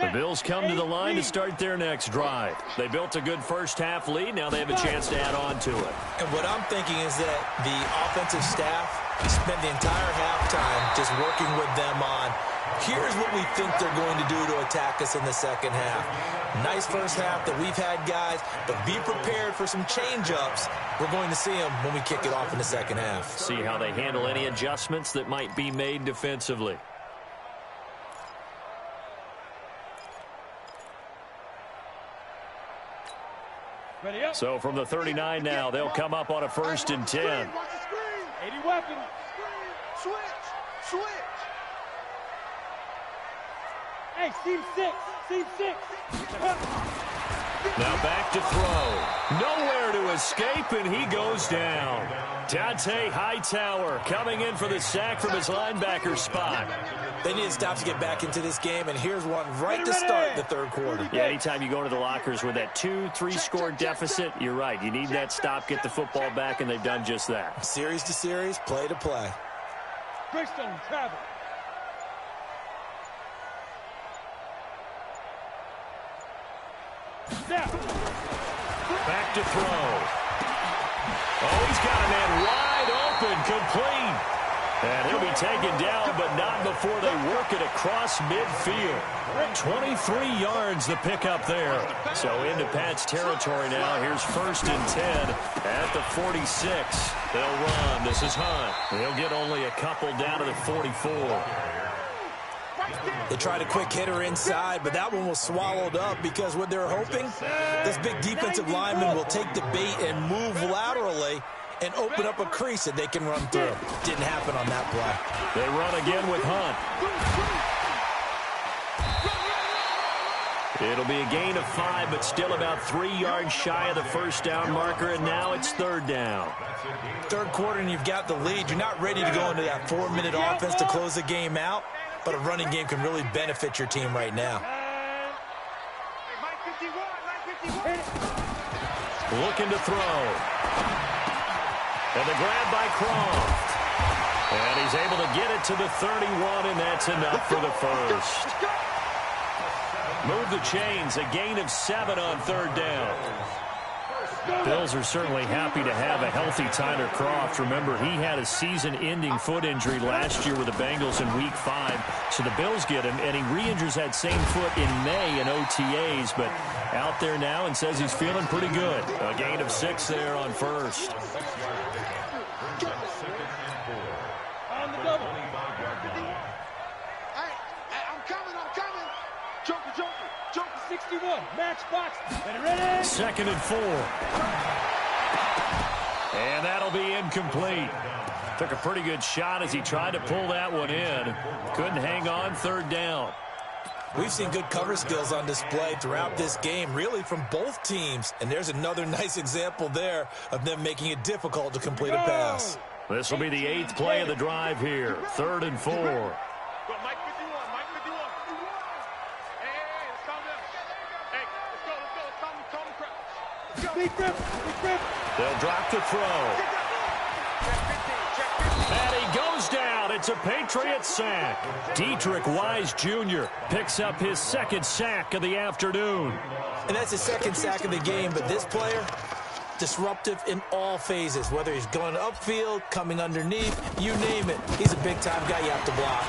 The Bills come to the line to start their next drive. They built a good first-half lead. Now they have a chance to add on to it. And what I'm thinking is that the offensive staff spent the entire halftime just working with them on, here's what we think they're going to do to attack us in the second half. Nice first half that we've had, guys, but be prepared for some change-ups. We're going to see them when we kick it off in the second half. See how they handle any adjustments that might be made defensively. So from the 39 now, they'll come up on a 1st and 10. 80 weapons. Switch. Hey, seam 6. Now back to throw. Nowhere to escape, and he goes down. Dont'a Hightower coming in for the sack from his linebacker spot. They need to stop to get back into this game, and here's one right to start the third quarter. Yeah, anytime you go to the lockers with that 2-3 score deficit, you're right. You need that stop, get the football back, and they've done just that. Series to series, play to play. Greystone, travel. Back to throw. Oh, he's got a man wide open, complete. And he'll be taken down, but not before they work it across midfield. 23 yards the pickup there. So into Pat's territory now. Here's 1st and 10 at the 46. They'll run. This is Hunt. They'll get only a couple down to the 44. They tried a quick hitter inside, but that one was swallowed up because what they're hoping, this big defensive lineman will take the bait and move laterally and open up a crease that they can run through. Didn't happen on that play. They run again with Hunt. It'll be a gain of 5, but still about 3 yards shy of the first down marker, and now it's 3rd down. Third quarter, and you've got the lead. You're not ready to go into that 4-minute offense to close the game out, but a running game can really benefit your team right now. Looking to throw. And the grab by Croft. And he's able to get it to the 31, and that's enough for the first. Move the chains, a gain of 7 on 3rd down. Bills are certainly happy to have a healthy Tyler Croft. Remember, he had a season-ending foot injury last year with the Bengals in Week 5. So the Bills get him, and he re-injures that same foot in May in OTAs, but out there now and says he's feeling pretty good. A gain of 6 there on 1st. On the double. Joker 61, match box, ready? 2nd and 4. And that'll be incomplete. Took a pretty good shot as he tried to pull that one in. Couldn't hang on, 3rd down. We've seen good cover skills on display throughout this game, really from both teams. And there's another nice example there of them making it difficult to complete a pass. This will be the 8th play of the drive here. 3rd and 4. They'll drop the throw. And he goes down. It's a Patriot sack. Deatrich Wise Jr. picks up his 2nd sack of the afternoon. And that's his 2nd sack of the game, but this player, disruptive in all phases, whether he's going upfield, coming underneath, you name it. He's a big-time guy you have to block.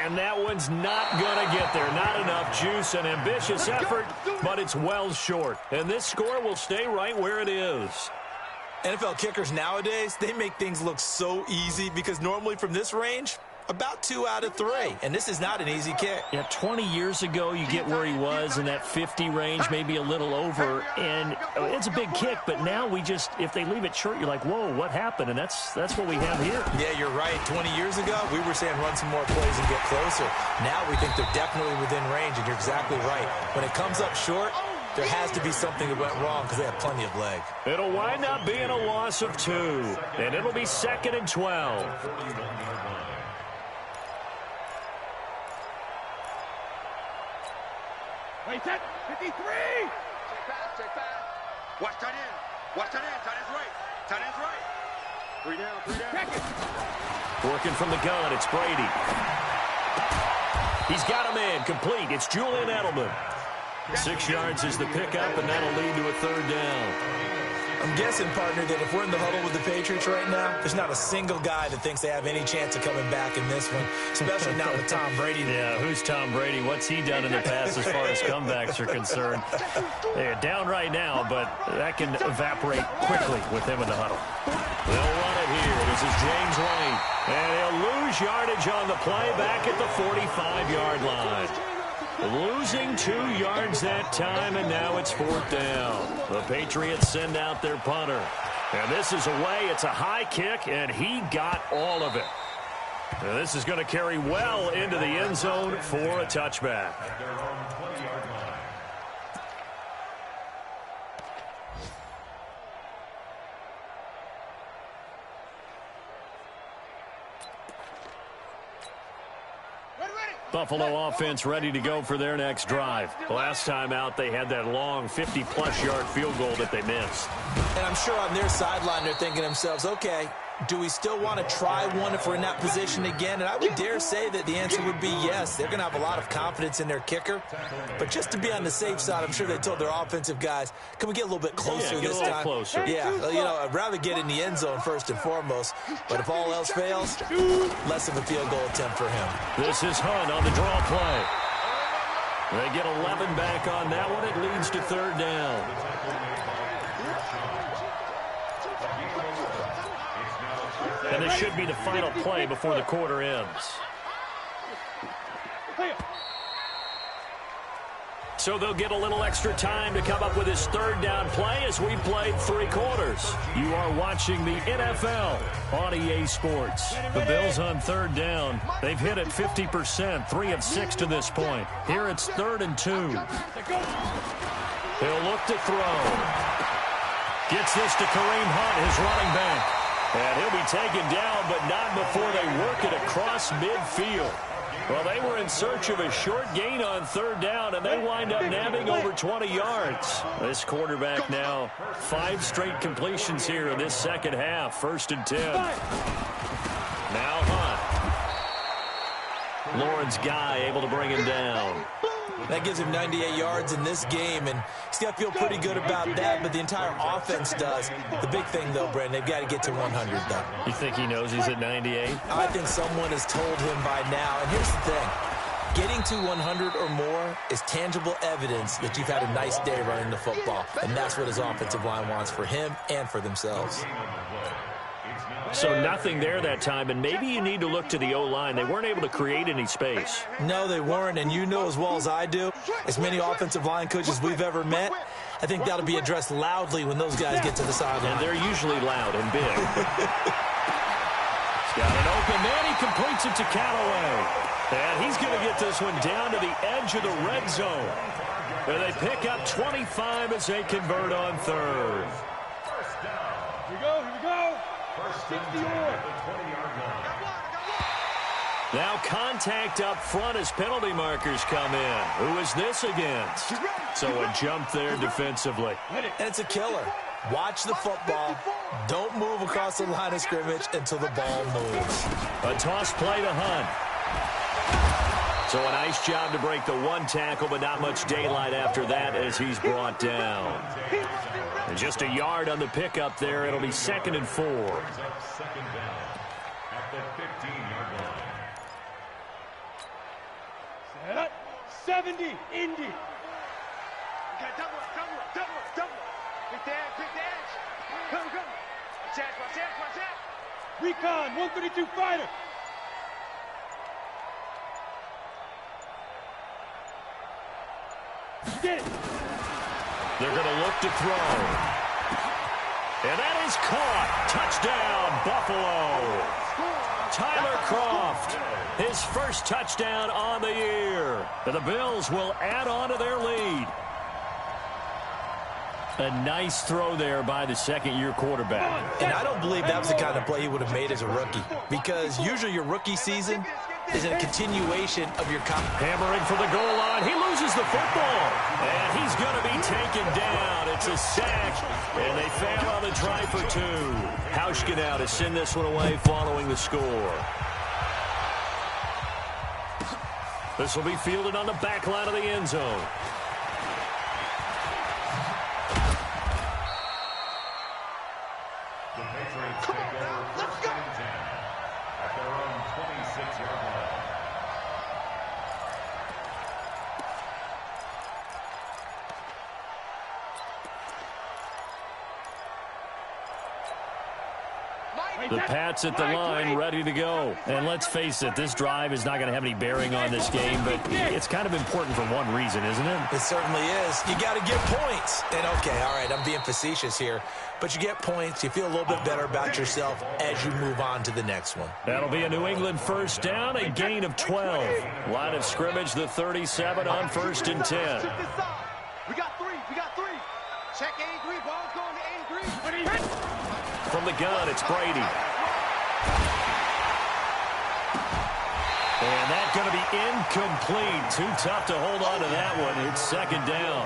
And that one's not going to get there. Not enough juice. An ambitious effort, but it's well short. And this score will stay right where it is. NFL kickers nowadays, they make things look so easy because normally from this range, about 2 out of 3. And this is not an easy kick. Yeah, 20 years ago, you get where he was in that 50 range, maybe a little over. And it's a big kick, but now we just, if they leave it short, you're like, whoa, what happened? And that's what we have here. Yeah, you're right. 20 years ago, we were saying run some more plays and get closer. Now we think they're definitely within range, and you're exactly right. When it comes up short, there has to be something that went wrong because they have plenty of leg. It'll wind up being a loss of 2, and it'll be 2nd and 12. Wait, 53! Check pass. Watch tight end. Tight end's right. Tight end's right. 3 down. Check it. Working from the gun, it's Brady. He's got a man complete. It's Julian Edelman. 6 yards is the pickup, and that'll lead to a third down. I'm guessing, partner, that if we're in the huddle with the Patriots right now, there's not a single guy that thinks they have any chance of coming back in this one, especially not with Tom Brady. Yeah, who's Tom Brady? What's he done in the past as far as comebacks are concerned? They're down right now, but that can evaporate quickly with him in the huddle. They'll run it here. This is James White. And he'll lose yardage on the play back at the 45-yard line. Losing 2 yards that time, and now it's 4th down. The Patriots send out their punter. And this is away. It's a high kick, and he got all of it. And this is going to carry well into the end zone for a touchback. Buffalo offense ready to go for their next drive. Last time out, they had that long 50-plus yard field goal that they missed. And I'm sure on their sideline they're thinking to themselves, okay, do we still want to try one if we're in that position again? And I would dare say that the answer would be yes. They're going to have a lot of confidence in their kicker. But just to be on the safe side, I'm sure they told their offensive guys, can we get a little bit closer this time? Closer. Yeah, you know, I'd rather get in the end zone first and foremost. But if all else fails, less of a field goal attempt for him. This is Hunt on the draw play. They get 11 back on that one. It leads to 3rd down. And this should be the final play before the quarter ends. So they'll get a little extra time to come up with his 3rd down play as we played 3 quarters. You are watching the NFL on EA Sports. The Bills on 3rd down. They've hit it 50%, 3 of 6 to this point. Here it's 3rd and 2. He'll look to throw. Gets this to Kareem Hunt, his running back. And he'll be taken down, but not before they work it across midfield. Well, they were in search of a short gain on 3rd down, and they wind up nabbing over 20 yards. This quarterback now 5 straight completions here in this second half. 1st and 10. Now Hunt. Lawrence Guy able to bring him down. That gives him 98 yards in this game, and he's got to feel pretty good about that, but the entire offense does. The big thing, though, Brandon, they've got to get to 100, though. You think he knows he's at 98? I think someone has told him by now, and here's the thing. Getting to 100 or more is tangible evidence that you've had a nice day running the football, and that's what his offensive line wants for him and for themselves. So nothing there that time, and maybe you need to look to the O-line. They weren't able to create any space. No, they weren't, and you know as well as I do, as many offensive line coaches we've ever met, I think that'll be addressed loudly when those guys get to the sideline. And they're usually loud and big. He's got an open man. He completes it to Callaway. And he's going to get this one down to the edge of the red zone. And they pick up 25 as they convert on 3rd. Here we go. 60-yard. Now contact up front as penalty markers come in. Who is this against? So a jump there defensively. And it's a killer. Watch the football. Don't move across the line of scrimmage until the ball moves. A toss play to Hunt. So a nice job to break the 1 tackle, but not much daylight after that as he's brought down. And just a yard on the pickup there. It'll be 2nd and 4. 70, Indy. Okay, double it. Quick dash. Come. Watch that. Recon, 132 fighter. Get it. They're going to look to throw. And that is caught. Touchdown, Buffalo. Tyler Kroft, his first touchdown on the year. And the Bills will add on to their lead. A nice throw there by the second-year quarterback. And I don't believe that was the kind of play he would have made as a rookie, because usually your rookie season is a continuation of your hammering for the goal line. He loses the football, and he's going to be taken down. It's a sack, and they fail on the try for 2. Hauschka now to send this one away following the score. This will be fielded on the back line of the end zone. The Patriots take over first and 10 at their own 26-yard line. The Pats at the line, ready to go. And let's face it, this drive is not going to have any bearing on this game, but it's kind of important for one reason, isn't it? It certainly is. You got to get points. And, okay, all right, I'm being facetious here, but you get points. You feel a little bit better about yourself as you move on to the next one. That'll be a New England first down, a gain of 12. Line of scrimmage, the 37 on first and 10. We got three. Check A3. Ball's going to A3. From the gun, it's Brady. And that's going to be incomplete. Too tough to hold on to that one. It's second down.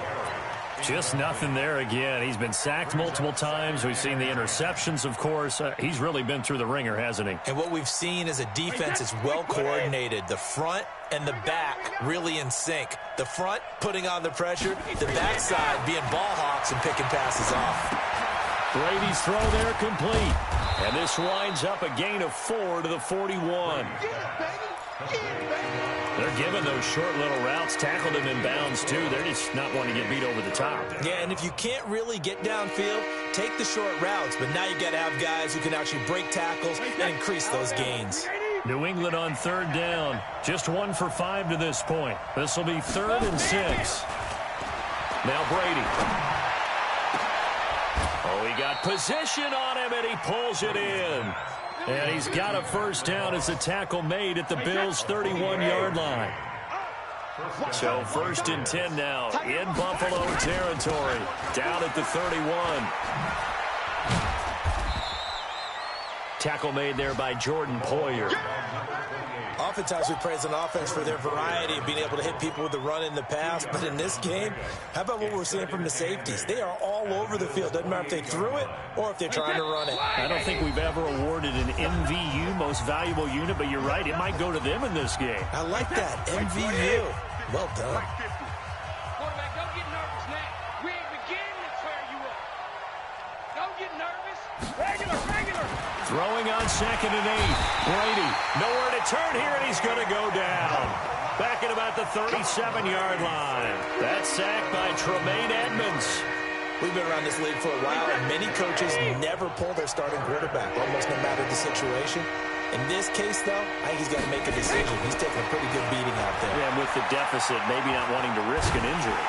Just nothing there again. He's been sacked multiple times. We've seen the interceptions, of course. He's really been through the ringer, hasn't he? And what we've seen is a defense that's well coordinated. The front and the back really in sync. The front putting on the pressure. The backside being ball hawks and picking passes off. Brady's throw there complete. And this winds up a gain of 4 to the 41. They're giving those short little routes. Tackled him in bounds, too. They're just not wanting to get beat over the top. Yeah, and if you can't really get downfield, take the short routes. But now you got to have guys who can actually break tackles and increase those gains. New England on third down. Just 1 for 5 to this point. This will be 3rd and 6. Now Brady. Oh, he got position on him, and he pulls it in. And he's got a first down as the tackle made at the Bills' 31-yard line. So 1st and 10 now in Buffalo territory, down at the 31. Tackle made there by Jordan Poyer. Oftentimes we praise an offense for their variety of being able to hit people with the run in the pass. But in this game, how about what we're seeing from the safeties? They are all over the field. Doesn't matter if they threw it or if they're trying to run it. I don't think we've ever awarded an MVU, most valuable unit, but you're right. It might go to them in this game. I like that. MVU. Well done. Quarterback, don't get nervous now. We ain't beginning to tear you up. Don't get nervous. Regular. Throwing on 2nd and 8. Brady, nowhere to turn here, and he's going to go down. Back at about the 37-yard line. That's sacked by Tremaine Edmonds. We've been around this league for a while, and many coaches never pull their starting quarterback, almost no matter the situation. In this case, though, I think he's got to make a decision. He's taking a pretty good beating out there. Yeah, and with the deficit, maybe not wanting to risk an injury.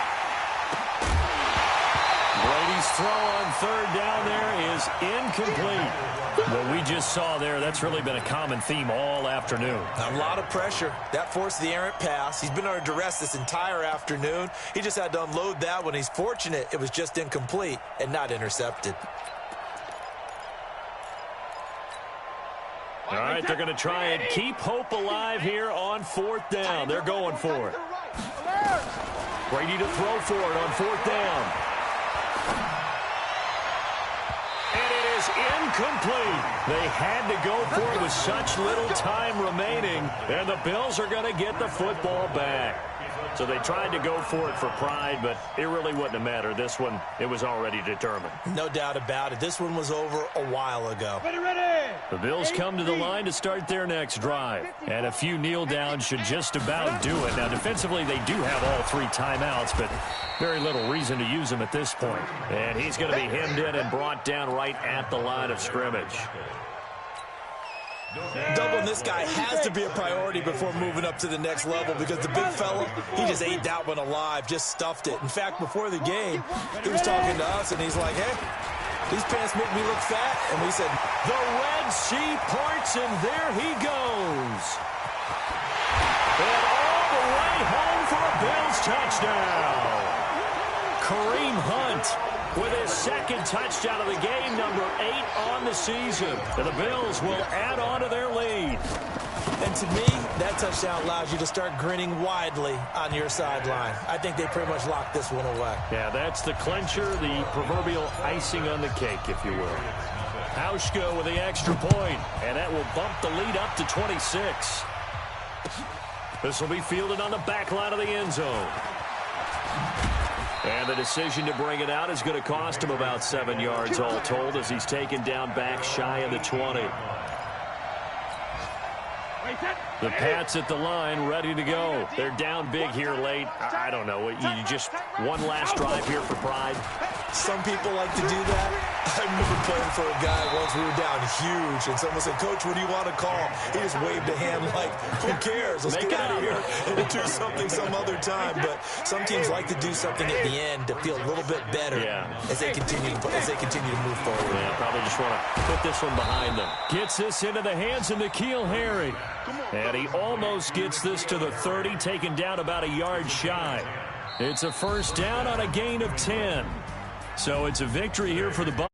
Brady's throw on 3rd down there is incomplete. What we just saw there, that's really been a common theme all afternoon. A lot of pressure. That forced the errant pass. He's been under duress this entire afternoon. He just had to unload that one. He's fortunate it was just incomplete and not intercepted. All right, they're going to try and keep hope alive here on 4th down. They're going for it. Brady to throw for it on 4th down. And it is incomplete. They had to go for it with such little time remaining, and the Bills are going to get the football back. So they tried to go for it for pride, but it really wouldn't have mattered. This one, it was already determined. No doubt about it. This one was over a while ago. Ready. The Bills come to the line to start their next drive. And a few kneel downs should just about do it. Now, defensively, they do have all 3 timeouts, but very little reason to use them at this point. And he's going to be hemmed in and brought down right at the line of scrimmage. Doubling this guy has to be a priority before moving up to the next level because the big fella, he just ate that one alive, just stuffed it. In fact, before the game, he was talking to us, and he's like, hey, these pants make me look fat. And we said, the Red Sea parts, and there he goes. And all the way home for a Bills touchdown. Kareem Hunt with his 2nd touchdown of the game, number 8 on the season. And the Bills will add on to their lead. And to me, that touchdown allows you to start grinning widely on your sideline. I think they pretty much locked this one away. Yeah, that's the clincher, the proverbial icing on the cake, if you will. Hauschka with the extra point, and that will bump the lead up to 26. This will be fielded on the back line of the end zone. And the decision to bring it out is going to cost him about 7 yards all told as he's taken down back shy of the 20. The Pats at the line ready to go. They're down big here late. I don't know. You just one last drive here for pride. Some people like to do that. I remember playing for a guy once. We were down huge, and someone said, "Coach, what do you want to call?" He just waved a hand like, "Who cares? Let's get out of here and do something some other time." But some teams like to do something at the end to feel a little bit better as they continue to move forward. Yeah, probably just want to put this one behind them. Gets this into the hands of N'Keal Harry. And he almost gets this to the 30, taken down about a yard shy. It's a first down on a gain of 10. So it's a victory here for the Bucs.